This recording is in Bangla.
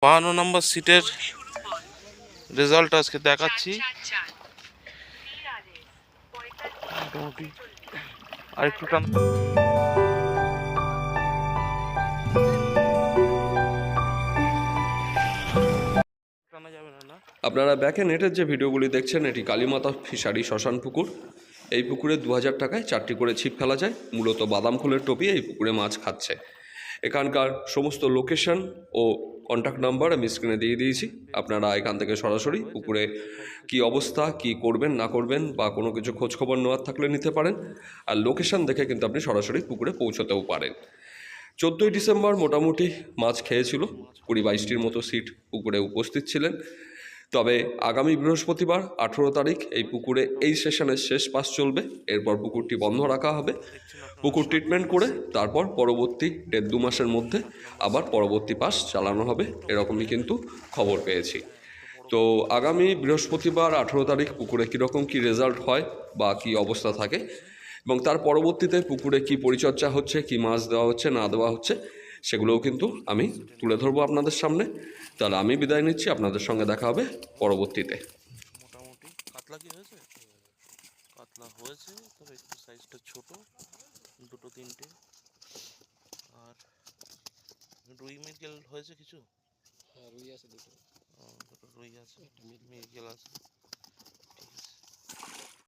52 নম্বর সিটের রেজাল্ট আজকে দেখাচ্ছি। মোটামুটি আরেকটু টান আপনারা ব্যাকে নেটের যে ভিডিওগুলি দেখছেন এটি কালীমাতা ফিশারি শ্মশান পুকুর। এই পুকুরে 2000 টাকায় 4টি করে ছিপ ফেলা যায়। মূলত বাদাম ফুলের টপি এই পুকুরে মাছ খাচ্ছে। এখানকার সমস্ত লোকেশন ও কন্ট্যাক্ট নাম্বার আমি স্ক্রিনে দিয়ে দিয়েছি। আপনারা এখান থেকে সরাসরি পুকুরে কি অবস্থা, কি করবেন না করবেন বা কোনো কিছু খোঁজখবর নেওয়ার থাকলে নিতে পারেন। আর লোকেশন দেখে কিন্তু আপনি সরাসরি পুকুরে পৌঁছতেও পারেন। 14ই ডিসেম্বর মোটামুটি মাছ খেয়েছিল, 20-22টির মতো সিট পুকুরে উপস্থিত ছিলেন। তবে আগামী বৃহস্পতিবার 18 তারিখ এই পুকুরে এই সেশনের শেষ পাস চলবে। এরপর পুকুরটি বন্ধ রাখা হবে। পুকুর ট্রিটমেন্ট করে তারপর পরবর্তী 1.5-2 মাসের মধ্যে আবার পরবর্তী পাস চালানো হবে, এরকমই কিন্তু খবর পেয়েছি। তো আগামী বৃহস্পতিবার 18 তারিখ পুকুরে কীরকম কী রেজাল্ট হয় বা কী অবস্থা থাকে এবং তার পরবর্তীতে পুকুরে কি পরিচর্যা হচ্ছে, কি মাছ দেওয়া হচ্ছে না দেওয়া হচ্ছে, সেগুলোও কিন্তু আমি তুলে ধরবো আপনাদের সামনে। তাহলে আমি বিদায় নিচ্ছি, আপনাদের সঙ্গে দেখা হবে পরবর্তীতে। মোটামুটি কাতলা কি হয়েছে? কাতলা হয়েছে, তবে একটু সাইজটা ছোট, 2-3টে। আর রুই মৃগেল হয়েছে কিছু? রুই আছে দুটো রুই আছে, মৃগেল আছে।